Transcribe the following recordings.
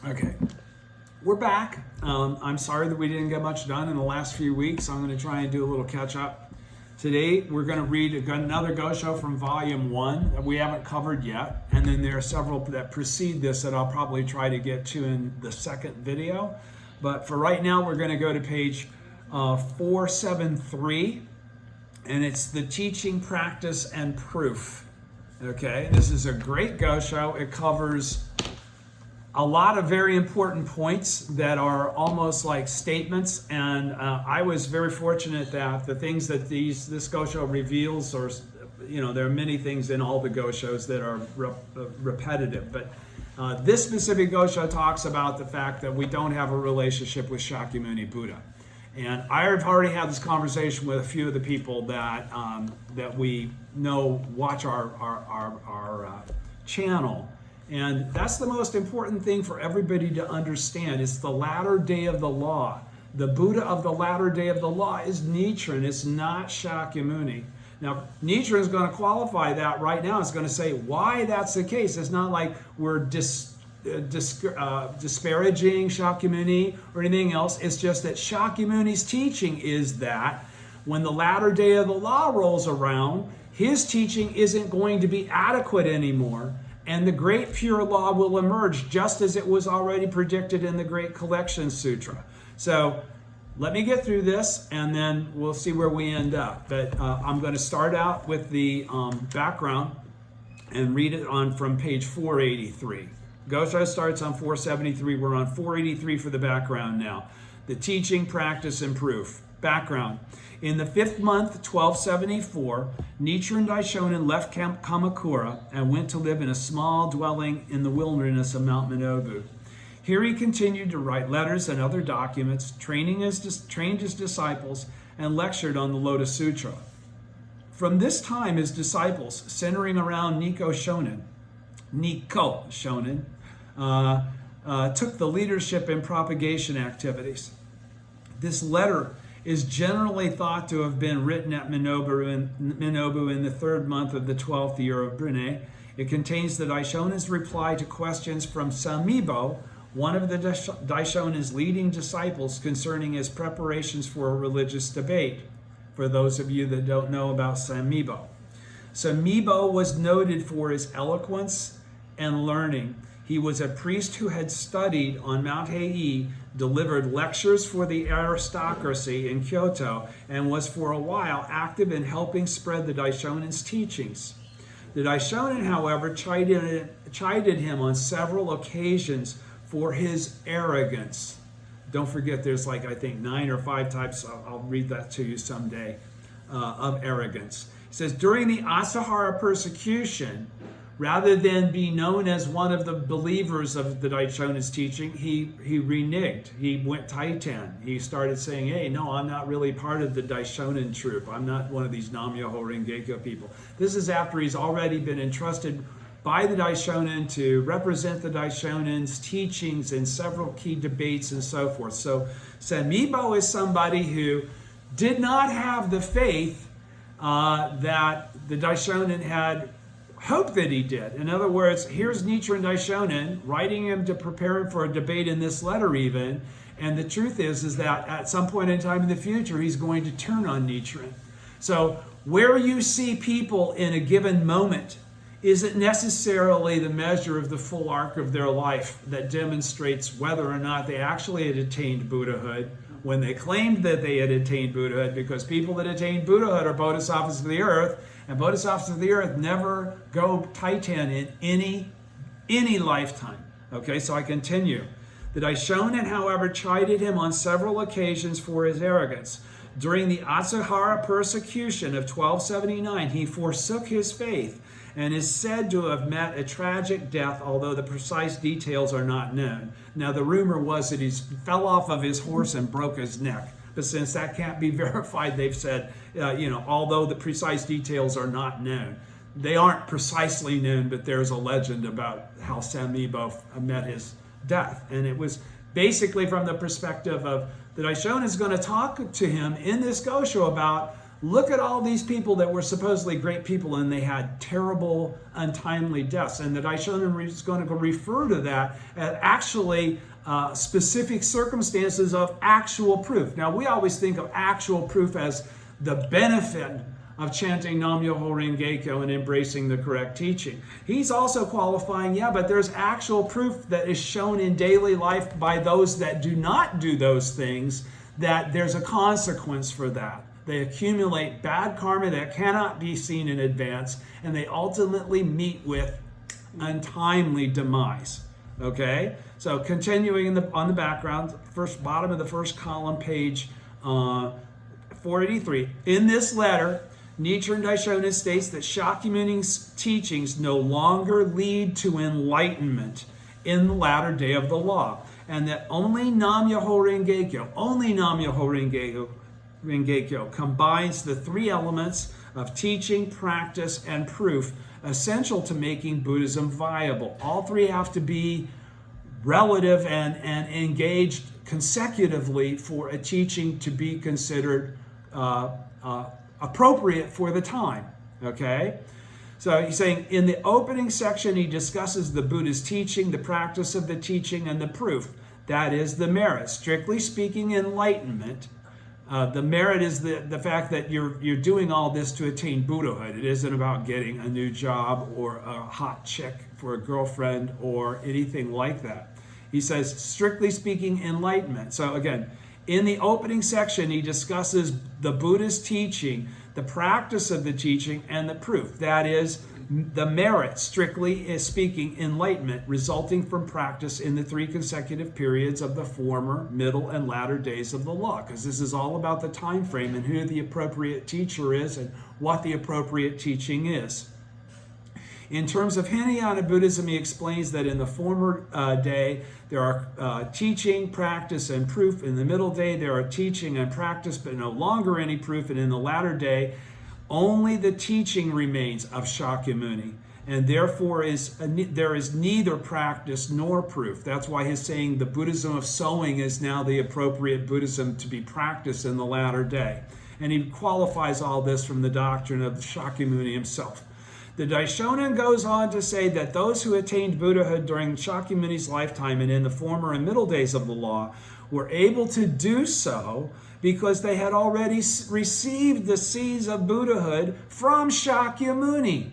Okay, we're back. I'm sorry that we didn't get much done in the last few weeks. I'm going to try and do a little catch up. Today, we're going to read another Gosho from Volume 1 that we haven't covered yet. And then there are several that precede this that I'll probably try to get to in the second video. But for right now, we're going to go to page 473. And it's the teaching, practice, and proof. Okay, this is a great Gosho. It covers a lot of very important points that are almost like statements, and I was very fortunate that the things that this Gosho reveals, or there are many things in all the Goshos that are repetitive, but this specific Gosho talks about the fact that we don't have a relationship with Shakyamuni Buddha. And I've already had this conversation with a few of the people that we know watch our channel. And that's the most important thing for everybody to understand. It's the latter day of the law. The Buddha of the latter day of the law is Nichiren. It's not Shakyamuni. Now, Nichiren is going to qualify that right now. It's going to say why that's the case. It's not like we're disparaging Shakyamuni or anything else. It's just that Shakyamuni's teaching is that when the latter day of the law rolls around, his teaching isn't going to be adequate anymore. And the Great Pure Law will emerge just as it was already predicted in the Great Collection Sutra. So let me get through this and then we'll see where we end up. But I'm going to start out with the background and read it on from page 483. Gosho starts on 473. We're on 483 for the background now. The teaching, practice, and proof. Background. In the 5th month, 1274, Nichiren Daishonin left Kamakura and went to live in a small dwelling in the wilderness of Mount Minobu. Here he continued to write letters and other documents, trained his disciples, and lectured on the Lotus Sutra. From this time, his disciples, centering around Nikko Shonin, took the leadership in propagation activities. This letter is generally thought to have been written at Minobu in the 3rd month of the 12th year of Brine. It contains the Daishonin's reply to questions from Samibo, one of the Daishonin's leading disciples, concerning his preparations for a religious debate. For those of you that don't know about Samibo. Samibo was noted for his eloquence and learning. He was a priest who had studied on Mount Hei, delivered lectures for the aristocracy in Kyoto, and was for a while active in helping spread the Daishonin's teachings. The Daishonin, however, chided him on several occasions for his arrogance. Don't forget, there's I think 9 or 5 types, I'll read that to you someday, of arrogance. He says, during the Asahara persecution, rather than be known as one of the believers of the Daishonin's teaching, he reneged. He went Taitan. He started saying, hey, no, I'm not really part of the Daishonin troop. I'm not one of these Nam-myoho Renge-kyo people. This is after he's already been entrusted by the Daishonin to represent the Daishonin's teachings in several key debates and so forth. So Samibo is somebody who did not have the faith that the Daishonin had hoped that he did. In other words, here's Nichiren Daishonin writing him to prepare him for a debate in this letter even, and the truth is that at some point in time in the future, he's going to turn on Nichiren. So where you see people in a given moment isn't necessarily the measure of the full arc of their life that demonstrates whether or not they actually had attained Buddhahood when they claimed that they had attained Buddhahood, because people that attain Buddhahood are bodhisattvas of the earth, and bodhisattvas of the earth never go Taitan in any lifetime. Okay, so I continue. The Daishonin, however, chided him on several occasions for his arrogance. During the Asahara persecution of 1279, he forsook his faith and is said to have met a tragic death, although the precise details are not known. Now, the rumor was that he fell off of his horse and broke his neck. But since that can't be verified, they've said, although the precise details are not known. They aren't precisely known, but there's a legend about how Samibo met his death. And it was basically from the perspective of the Daishonin is going to talk to him in this Gosho about Look at all these people that were supposedly great people and they had terrible, untimely deaths. And the Daishonin is going to refer to that as actually specific circumstances of actual proof. Now, we always think of actual proof as the benefit of chanting Nam-myoho Renge-kyo and embracing the correct teaching. He's also qualifying, yeah, but there's actual proof that is shown in daily life by those that do not do those things, that there's a consequence for that. They accumulate bad karma that cannot be seen in advance, and they ultimately meet with untimely demise. Okay? So continuing on the background, bottom of the first column, page 483. In this letter, Nichiren Daishonin states that Shakyamuni's teachings no longer lead to enlightenment in the latter day of the law, and that only Nam-myoho Renge-kyo combines the three elements of teaching, practice, and proof essential to making Buddhism viable. All three have to be relative and engaged consecutively for a teaching to be considered appropriate for the time. Okay? So he's saying in the opening section, he discusses the Buddha's teaching, the practice of the teaching, and the proof. That is the merit. Strictly speaking, enlightenment. The merit is the fact that you're doing all this to attain Buddhahood. It isn't about getting a new job or a hot chick for a girlfriend or anything like that. He says, strictly speaking, enlightenment. So again, in the opening section, he discusses the Buddha's teaching, the practice of the teaching, and the proof. That is the merit, strictly speaking, enlightenment resulting from practice in the three consecutive periods of the former, middle, and latter days of the law. Because this is all about the time frame and who the appropriate teacher is and what the appropriate teaching is. In terms of Hinayana Buddhism, he explains that in the former day, there are teaching, practice, and proof. In the middle day, there are teaching and practice, but no longer any proof. And in the latter day, only the teaching remains of Shakyamuni. And therefore, there is neither practice nor proof. That's why he's saying the Buddhism of sowing is now the appropriate Buddhism to be practiced in the latter day. And he qualifies all this from the doctrine of Shakyamuni himself. The Daishonin goes on to say that those who attained Buddhahood during Shakyamuni's lifetime and in the former and middle days of the law were able to do so because they had already received the seeds of Buddhahood from Shakyamuni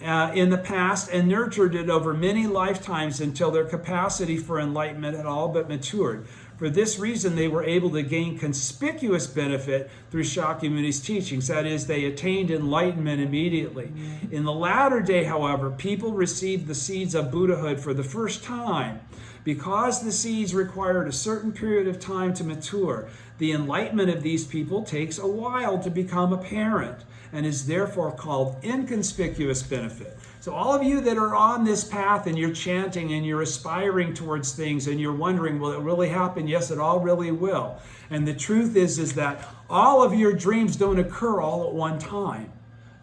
in the past and nurtured it over many lifetimes until their capacity for enlightenment had all but matured. For this reason, they were able to gain conspicuous benefit through Shakyamuni's teachings. That is, they attained enlightenment immediately. In the latter day, however, people received the seeds of Buddhahood for the first time. Because the seeds required a certain period of time to mature, the enlightenment of these people takes a while to become apparent and is therefore called inconspicuous benefit. So all of you that are on this path and you're chanting and you're aspiring towards things and you're wondering, will it really happen? Yes, it all really will. And the truth is that all of your dreams don't occur all at one time.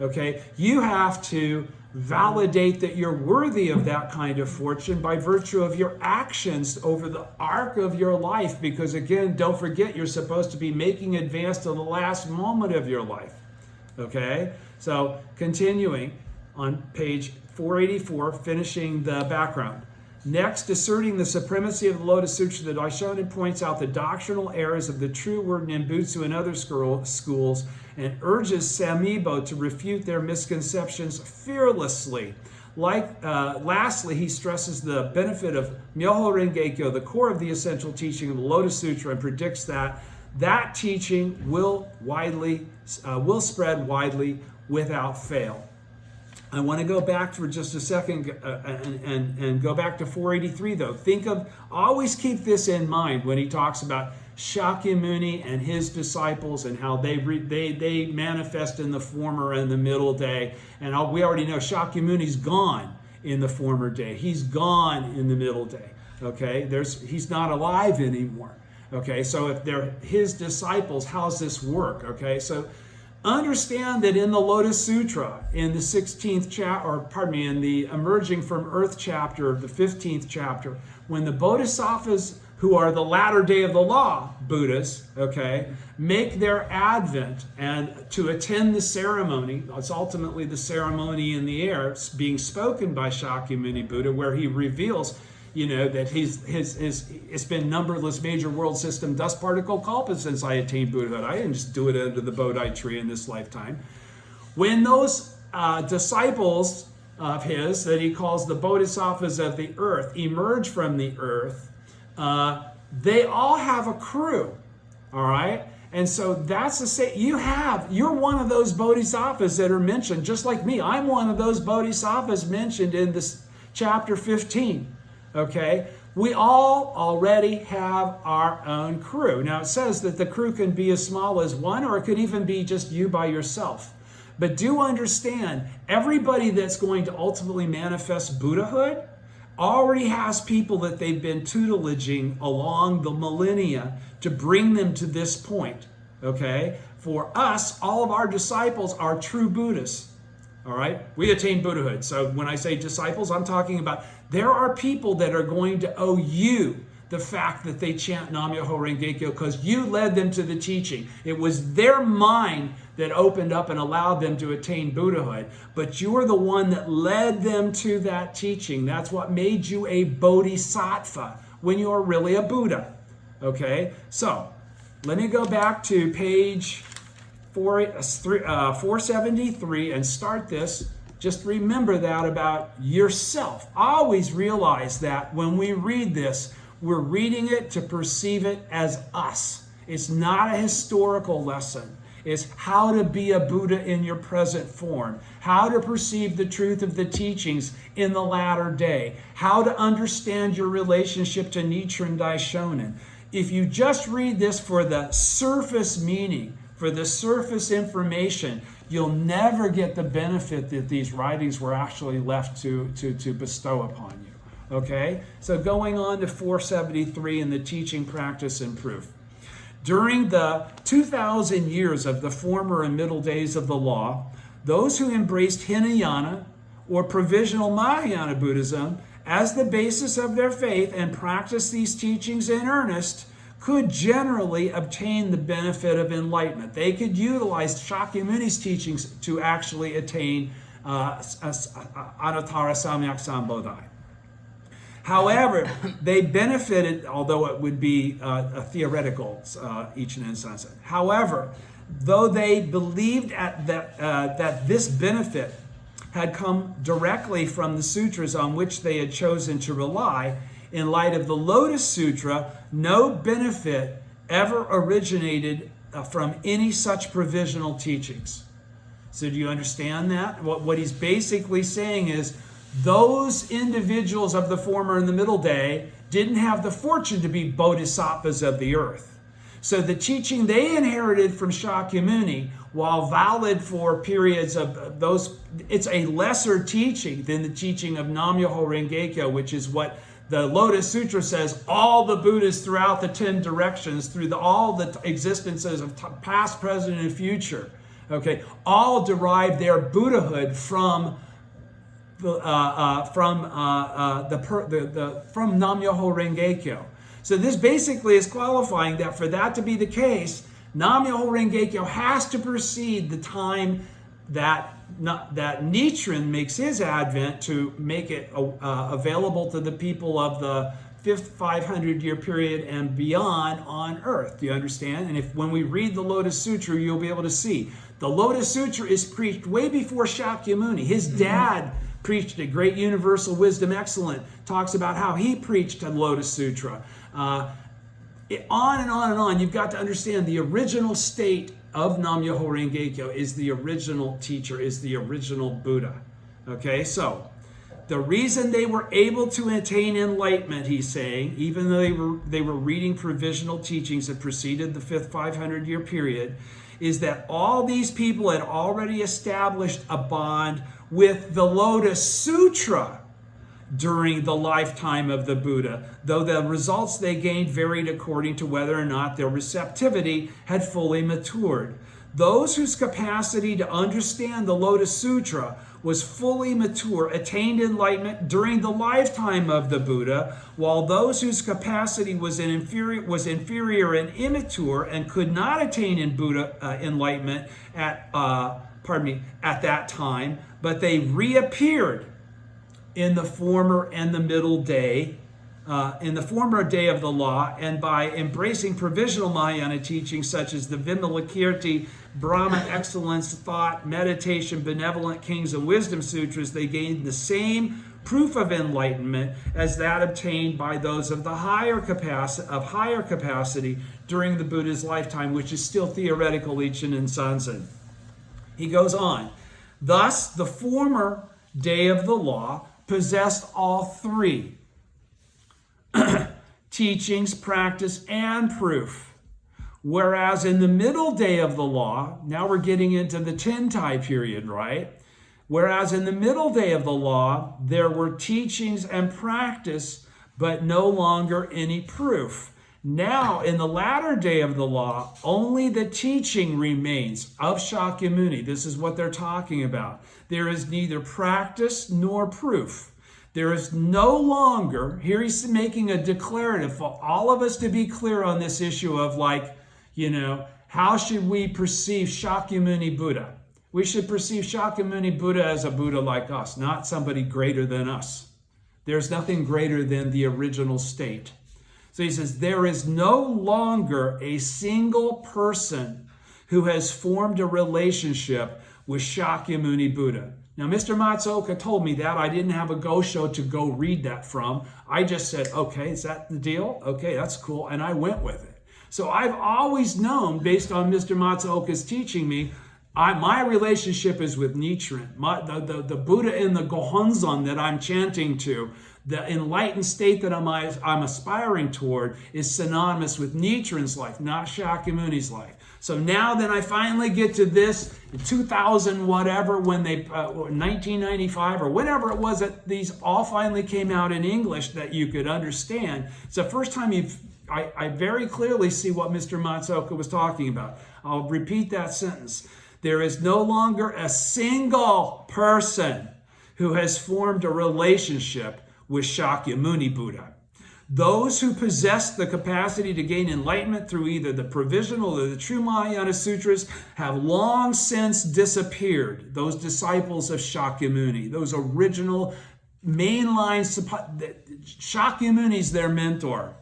Okay? You have to validate that you're worthy of that kind of fortune by virtue of your actions over the arc of your life. Because again, don't forget, you're supposed to be making advance to the last moment of your life. Okay? So continuing on page 484, finishing the background. Next, asserting the supremacy of the Lotus Sutra, the Daishonin points out the doctrinal errors of the true word Nimbutsu and other schools and urges Samibo to refute their misconceptions fearlessly. Lastly, he stresses the benefit of Myoho Renge-kyo, the core of the essential teaching of the Lotus Sutra, and predicts that that teaching will spread widely without fail. I want to go back for just a second and go back to 483 though. Always keep this in mind when he talks about Shakyamuni and his disciples and how they manifest in the former and the middle day. And we already know Shakyamuni's gone in the former day. He's gone in the middle day. Okay, he's not alive anymore. Okay, so if they're his disciples, how's this work? Okay, so understand that in the Lotus Sutra, in the in the Emerging from Earth chapter of the 15th chapter, when the bodhisattvas, who are the latter day of the law Buddhas, okay, make their advent and to attend the ceremony, it's ultimately the ceremony in the air being spoken by Shakyamuni Buddha, where he reveals, that it's been numberless major world system dust particle kalpas since I attained Buddhahood. I didn't just do it under the Bodhi tree in this lifetime. When those disciples of his, that he calls the bodhisattvas of the earth, emerge from the earth, they all have a crew, all right? And so that's the same. You're one of those bodhisattvas that are mentioned, just like me. I'm one of those bodhisattvas mentioned in this chapter 15, okay? We all already have our own crew. Now it says that the crew can be as small as one, or it could even be just you by yourself. But do understand, everybody that's going to ultimately manifest Buddhahood already has people that they've been tutelaging along the millennia to bring them to this point, okay? For us, all of our disciples are true Buddhists, all right? We attain Buddhahood. So when I say disciples, I'm talking about there are people that are going to owe you the fact that they chant Nam-myoho Renge-kyo because you led them to the teaching. It was their mind that opened up and allowed them to attain Buddhahood, but you are the one that led them to that teaching. That's what made you a bodhisattva when you are really a Buddha. Okay, so let me go back to page 473 and start this. Just remember that about yourself. Always realize that when we read this, we're reading it to perceive it as us. It's not a historical lesson. It's how to be a Buddha in your present form, how to perceive the truth of the teachings in the latter day, how to understand your relationship to Nichiren Daishonin. If you just read this for the surface meaning, for the surface information, you'll never get the benefit that these writings were actually left to bestow upon you. Okay? So going on to 473 in the teaching, practice, and proof. During the 2,000 years of the former and middle days of the law, those who embraced Hinayana or provisional Mahayana Buddhism as the basis of their faith and practiced these teachings in earnest could generally obtain the benefit of enlightenment. They could utilize Shakyamuni's teachings to actually attain Anuttara Samyak Sambodhi. However, they benefited, although it would be a theoretical Ichinen Sansen. However, though they believed that this benefit had come directly from the sutras on which they had chosen to rely, in light of the Lotus Sutra, no benefit ever originated from any such provisional teachings. So do you understand that? What he's basically saying is, those individuals of the former and the middle day didn't have the fortune to be bodhisattvas of the earth. So the teaching they inherited from Shakyamuni, while valid for periods of those, it's a lesser teaching than the teaching of Nam-myoho Renge-kyo, which is what the Lotus Sutra says all the Buddhas throughout the 10 directions, through all the existences of past, present, and future, okay, all derive their Buddhahood from Nam-myoho Renge-kyo. So this basically is qualifying that for that to be the case, Nam-myoho Renge-kyo has to precede the time that Nichiren makes his advent to make it available to the people of the 5th 500-year period and beyond on earth. Do you understand? And when we read the Lotus Sutra, you'll be able to see. The Lotus Sutra is preached way before Shakyamuni. His dad preached it. Great Universal Wisdom Excellent talks about how he preached the Lotus Sutra. On and on and on. You've got to understand the original state of Nam-myoho Renge-kyo is the original teacher, is the original Buddha. Okay, so the reason they were able to attain enlightenment, he's saying, even though they were reading provisional teachings that preceded the 5th 500-year period, is that all these people had already established a bond with the Lotus Sutra during the lifetime of the Buddha, though the results they gained varied according to whether or not their receptivity had fully matured. Those whose capacity to understand the Lotus Sutra was fully mature, attained enlightenment during the lifetime of the Buddha, while those whose capacity was inferior and immature and could not attain in Buddha enlightenment at that time, but they reappeared in the former and the middle day, in the former day of the law, and by embracing provisional Mahayana teachings such as the Vimalakirti, Brahma excellence, thought, meditation, benevolent kings, and wisdom sutras, they gained the same proof of enlightenment as that obtained by those of higher capacity during the Buddha's lifetime, which is still theoretical Ichen and Sanzen. He goes on. Thus, the former day of the law possessed all three: teachings, practice, and proof. Whereas in the middle day of the law, now we're getting into the Tentai period, right? Whereas in the middle day of the law, there were teachings and practice, but no longer any proof. Now, in the latter day of the law, only the teaching remains of Shakyamuni. This is what they're talking about. There is neither practice nor proof. There is no longer, here he's making a declarative for all of us to be clear on this issue of how should we perceive Shakyamuni Buddha? We should perceive Shakyamuni Buddha as a Buddha like us, not somebody greater than us. There's nothing greater than the original state. So he says, there is no longer a single person who has formed a relationship with Shakyamuni Buddha. Now, Mr. Matsuoka told me that. I didn't have a Gosho to go read that from. I just said, okay, is that the deal? Okay, that's cool. And I went with it. So I've always known, based on Mr. Matsuoka's teaching me, my relationship is with Nichiren. The Buddha in the Gohonzon that I'm chanting to, the enlightened state that I'm aspiring toward, is synonymous with Nichiren's life, not Shakyamuni's life. So now that I finally get to this in 2000 whatever, when 1995 or whenever it was that these all finally came out in English that you could understand, it's the first time I very clearly see what Mr. Matsuoka was talking about. I'll repeat that sentence. There is no longer a single person who has formed a relationship with Shakyamuni Buddha. Those who possess the capacity to gain enlightenment through either the provisional or the true Mahayana sutras have long since disappeared. Those disciples of Shakyamuni, those original mainline, Shakyamuni's their mentor.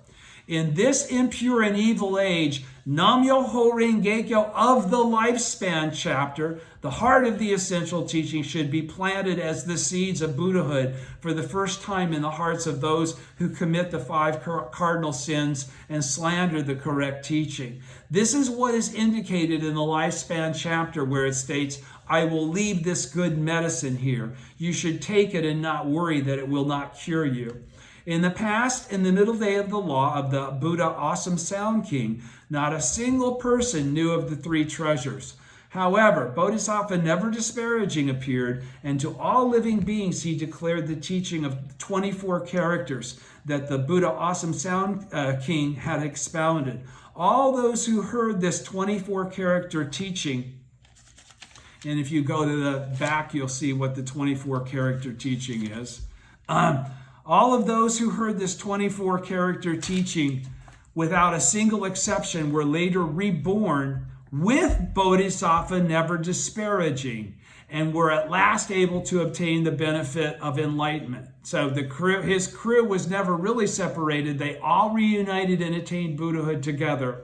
In this impure and evil age, Nam-myoho Renge-kyo of the lifespan chapter, the heart of the essential teaching, should be planted as the seeds of Buddhahood for the first time in the hearts of those who commit the 5 cardinal sins and slander the correct teaching. This is what is indicated in the lifespan chapter, where it states, I will leave this good medicine here. You should take it and not worry that it will not cure you. In the past, in the middle day of the law of the Buddha Awesome Sound King, not a single person knew of the 3 treasures. However, Bodhisattva never disparaging appeared, and to all living beings he declared the teaching of 24 characters that the Buddha Awesome Sound King had expounded. All those who heard this 24 character teaching, and if you go to the back, you'll see what the 24 character teaching is. All of those who heard this 24 character teaching, without a single exception, were later reborn with Bodhisattva never disparaging, and were at last able to obtain the benefit of enlightenment. So his crew was never really separated. They all reunited and attained Buddhahood together.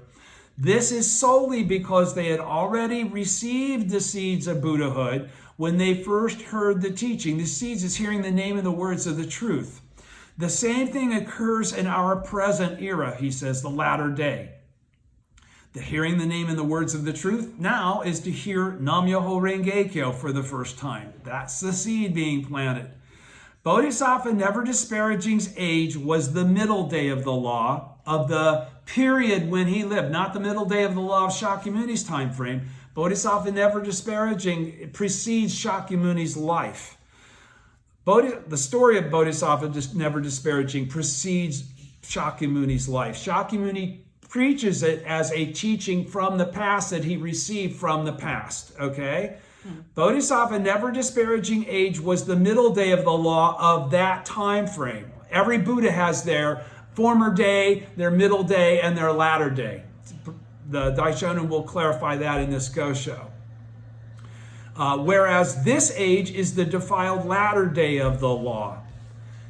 This is solely because they had already received the seeds of Buddhahood when they first heard the teaching. The seeds is hearing the name and the words of the truth. The same thing occurs in our present era, he says, the latter day. The hearing the name and the words of the truth now is to hear Nam-myoho Renge-kyo for the first time. That's the seed being planted. Bodhisattva never disparaging's age was the middle day of the law of the period when he lived, not the middle day of the law of Shakyamuni's time frame. Bodhisattva never disparaging precedes Shakyamuni's life. The story of Bodhisattva never disparaging precedes Shakyamuni's life. Shakyamuni preaches it as a teaching from the past that he received from the past, okay? Bodhisattva, never disparaging age, was the middle day of the law of that time frame. Every Buddha has their former day, their middle day, and their latter day. The Daishonin will clarify that in this Gosho. Whereas this age is the defiled latter day of the law.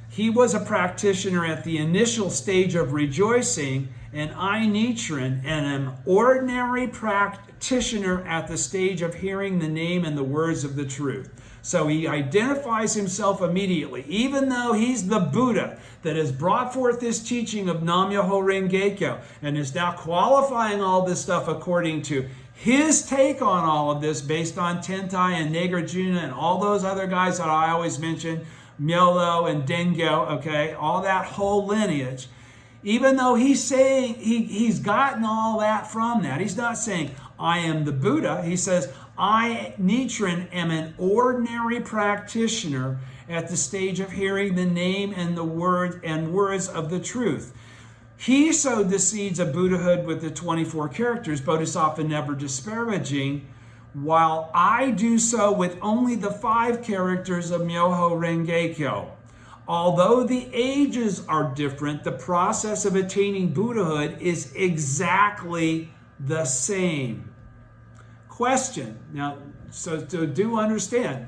He was a practitioner at the initial stage of rejoicing, and I, Nichiren, and an ordinary practitioner at the stage of hearing the name and the words of the truth. So he identifies himself immediately, even though he's the Buddha that has brought forth this teaching of Nam-myoho Renge-kyo and is now qualifying all this stuff according to his take on all of this based on Tentai and Nagarjuna and all those other guys that I always mention, Myolo and Dengyo, okay, all that whole lineage. Even though he's saying he's gotten all that from that, he's not saying, I am the Buddha. He says, I, Nichiren, am an ordinary practitioner at the stage of hearing the name and the words of the truth. He sowed the seeds of Buddhahood with the 24 characters, Bodhisattva never disparaging, while I do so with only the 5 characters of Myoho Renge-kyo. Although the ages are different, the process of attaining Buddhahood is exactly the same. Question. Now, so to do understand,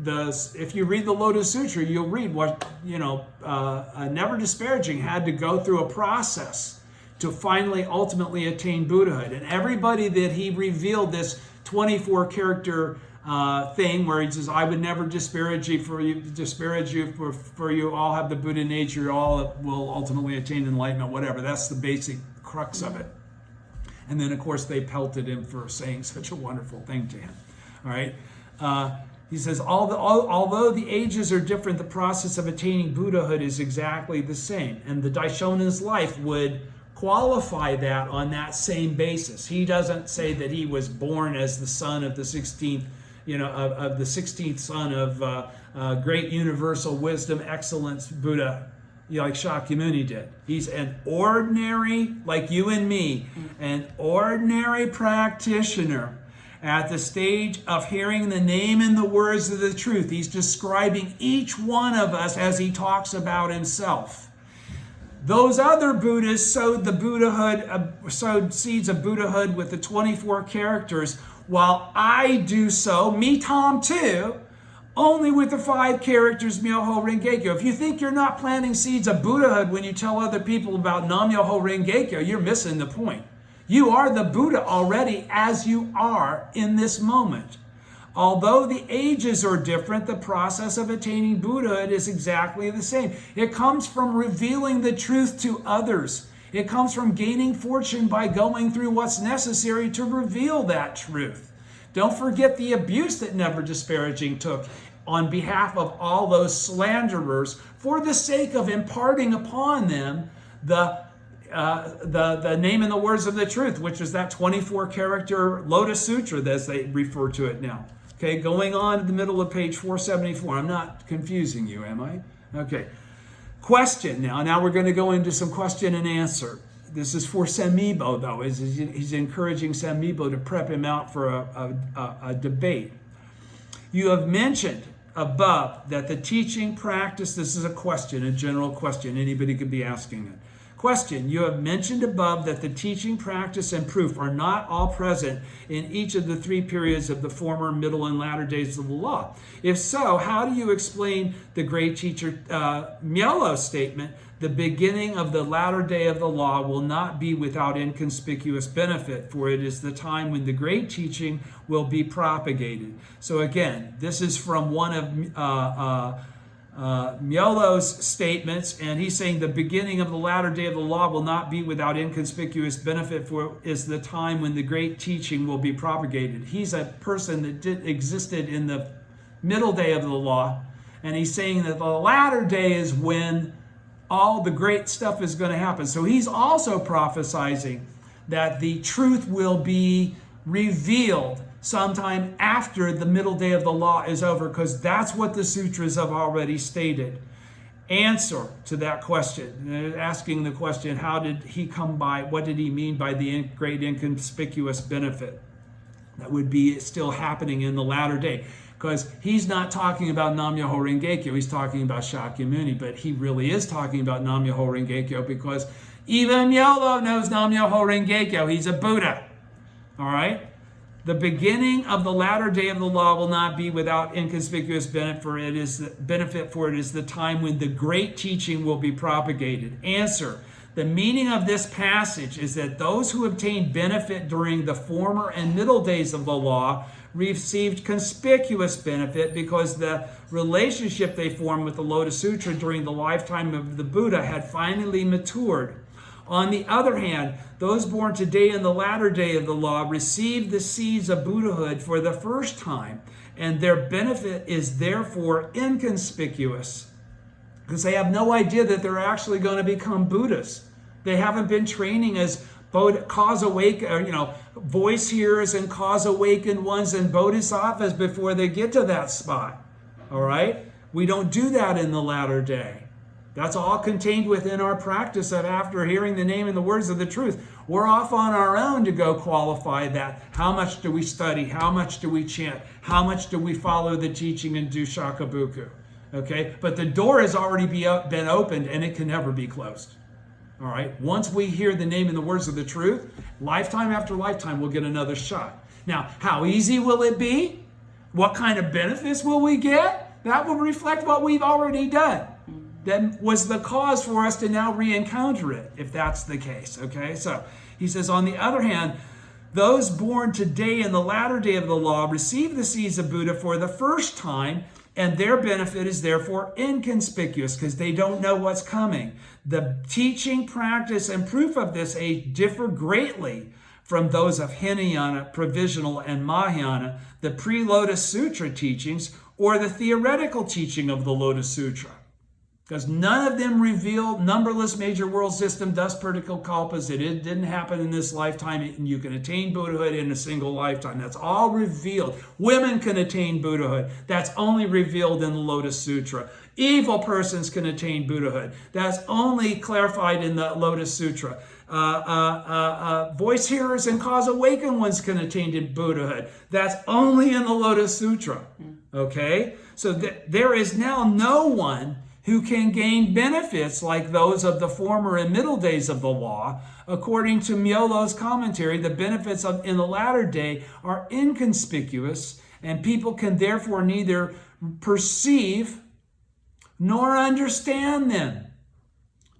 if you read the Lotus Sutra, you'll read what, never disparaging had to go through a process to finally ultimately attain Buddhahood. And everybody that he revealed this 24 character thing where he says, I would never disparage you for you all have the Buddha nature, you all will ultimately attain enlightenment, whatever. That's the basic crux of it. And then, of course, they pelted him for saying such a wonderful thing to him. All right. He says, although the ages are different, the process of attaining Buddhahood is exactly the same. And the Daishonin's life would qualify that on that same basis. He doesn't say that he was born as the son of the 16th, of the 16th son of great universal wisdom, excellence Buddha, like Shakyamuni did. He's an ordinary, like you and me, an ordinary practitioner at the stage of hearing the name and the words of the truth. He's describing each one of us as he talks about himself. Those other Buddhas sowed seeds of Buddhahood with the 24 characters, while I do so, me Tom too, only with the 5 characters Myoho Renge-kyo. If you think you're not planting seeds of Buddhahood when you tell other people about Nam-myoho Renge-kyo, you're missing the point. You are the Buddha already as you are in this moment. Although the ages are different, the process of attaining Buddhahood is exactly the same. It comes from revealing the truth to others. It comes from gaining fortune by going through what's necessary to reveal that truth. Don't forget the abuse that Never Disparaging took on behalf of all those slanderers for the sake of imparting upon them the name and the words of the truth, which is that 24-character Lotus Sutra, as they refer to it now. Okay, going on to the middle of page 474. I'm not confusing you, am I? Okay. Question now. Now we're going to go into some question and answer. This is for Semibo, though. He's encouraging Semibo to prep him out for a debate. You have mentioned above that the teaching practice, this is a question, a general question. Anybody could be asking it. Question, you have mentioned above that the teaching, practice, and proof are not all present in each of the 3 periods of the former, middle, and latter days of the law. If so, how do you explain the great teacher Myolo's statement, the beginning of the latter day of the law will not be without inconspicuous benefit, for it is the time when the great teaching will be propagated. So again, this is from one of Myolo's statements, and he's saying the beginning of the latter day of the law will not be without inconspicuous benefit, for is the time when the great teaching will be propagated. He's a person that existed in the middle day of the law, and he's saying that the latter day is when all the great stuff is going to happen. So he's also prophesizing that the truth will be revealed sometime after the middle day of the law is over, because that's what the sutras have already stated. Answer to that question, asking the question, how did he come by, what did he mean by the great inconspicuous benefit? that would be still happening in the latter day. Because he's not talking about Nam-myoho Renge-kyo, he's talking about Shakyamuni, but he really is talking about Nam-myoho Renge-kyo because even Myolo knows Nam-myoho Renge-kyo. He's a Buddha. All right? The beginning of the latter day of the law will not be without inconspicuous benefit, for it is the time when the great teaching will be propagated. Answer. The meaning of this passage is that those who obtained benefit during the former and middle days of the law received conspicuous benefit because the relationship they formed with the Lotus Sutra during the lifetime of the Buddha had finally matured. On the other hand, those born today in the latter day of the law received the seeds of Buddhahood for the first time, and their benefit is therefore inconspicuous because they have no idea that they're actually going to become Buddhas. They haven't been training as voice hearers and cause awakened ones and bodhisattvas before they get to that spot. All right? We don't do that in the latter day. That's all contained within our practice that after hearing the name and the words of the truth, we're off on our own to go qualify that. How much do we study? How much do we chant? How much do we follow the teaching and do shakabuku? Okay? But the door has already been opened and it can never be closed. All right? Once we hear the name and the words of the truth, lifetime after lifetime, we'll get another shot. Now, how easy will it be? What kind of benefits will we get? That will reflect what we've already done. That was the cause for us to now re-encounter it, if that's the case. Okay? So, he says, on the other hand, those born today in the latter day of the law receive the seeds of Buddha for the first time, and their benefit is therefore inconspicuous because they don't know what's coming. The teaching, practice, and proof of this age differ greatly from those of Hinayana, Provisional, and Mahayana, the pre-Lotus Sutra teachings, or the theoretical teaching of the Lotus Sutra. Because none of them reveal numberless major world system, dust particle kalpas. It didn't happen in this lifetime, and you can attain Buddhahood in a single lifetime. That's all revealed. Women can attain Buddhahood. That's only revealed in the Lotus Sutra. Evil persons can attain Buddhahood. That's only clarified in the Lotus Sutra. Voice hearers and cause awakened ones can attain to Buddhahood. That's only in the Lotus Sutra. Okay? So there is now no one who can gain benefits like those of the former and middle days of the law. According to Myolo's commentary, the benefits in the latter day are inconspicuous, and people can therefore neither perceive nor understand them.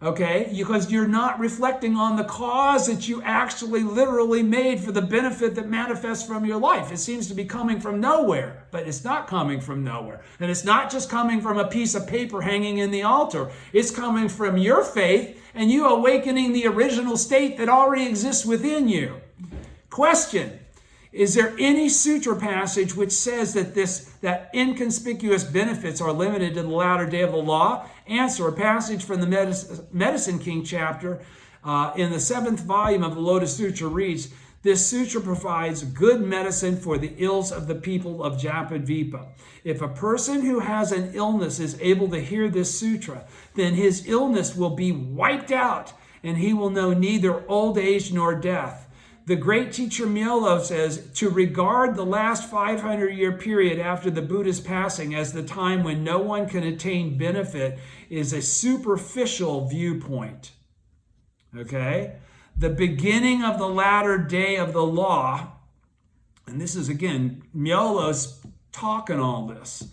Okay? Because you're not reflecting on the cause that you actually literally made for the benefit that manifests from your life. It seems to be coming from nowhere, but it's not coming from nowhere. And it's not just coming from a piece of paper hanging in the altar. It's coming from your faith and you awakening the original state that already exists within you. Question: is there any sutra passage which says that inconspicuous benefits are limited to the latter day of the law? Answer: a passage from the Medicine King chapter in the 7th volume of the Lotus Sutra reads, "This sutra provides good medicine for the ills of the people of Japadvipa. If a person who has an illness is able to hear this sutra, then his illness will be wiped out and he will know neither old age nor death." The great teacher Myolo says to regard the last 500-year period after the Buddha's passing as the time when no one can attain benefit is a superficial viewpoint. Okay? The beginning of the latter day of the law, and this is again, Myolo's talking all this.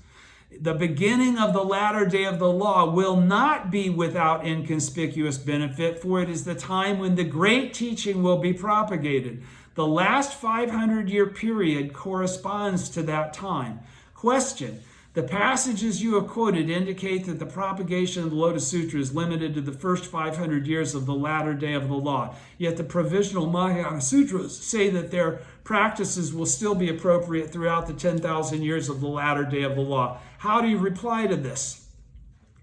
The beginning of the latter day of the law will not be without inconspicuous benefit, for it is the time when the great teaching will be propagated. The last 500-year period corresponds to that time. Question: the passages you have quoted indicate that the propagation of the Lotus Sutra is limited to the first 500 years of the latter day of the law. Yet the provisional Mahayana Sutras say that their practices will still be appropriate throughout the 10,000 years of the latter day of the law. How do you reply to this?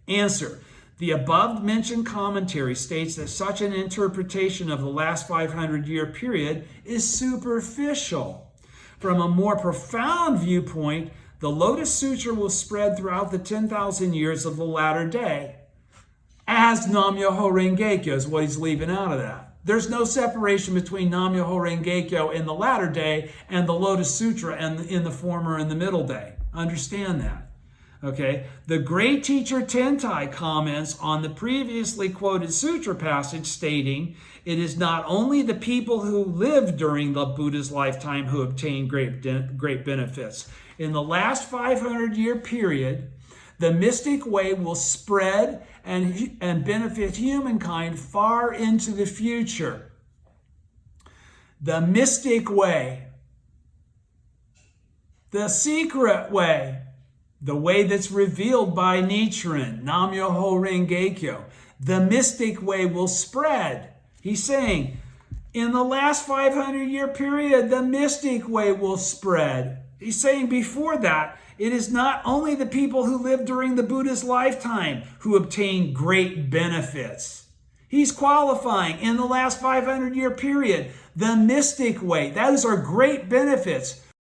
Answer: the above-mentioned commentary states that such an interpretation of the last 500-year period is superficial. From a more profound viewpoint, the Lotus Sutra will spread throughout the 10,000 years of the latter day, as Nam-myoho Renge-kyo is what he's leaving out of that. There's no separation between Nam-myoho Renge-kyo in the latter day and the Lotus Sutra and in the former and the middle day. Understand that. Okay, the great teacher Tentai comments on the previously quoted sutra passage stating, it is not only the people who lived during the Buddha's lifetime who obtain great benefits. In the last 500-year period, the mystic way will spread and benefit humankind far into the future. The mystic way, the secret way, the way that's revealed by Nichiren, Nam-myoho Renge-kyo, the mystic way will spread. He's saying, in the last 500-year period, the mystic way will spread. He's saying before that, it is not only the people who lived during the Buddha's lifetime who obtain great benefits. He's qualifying in the last 500-year period, the mystic way. Those are great benefits.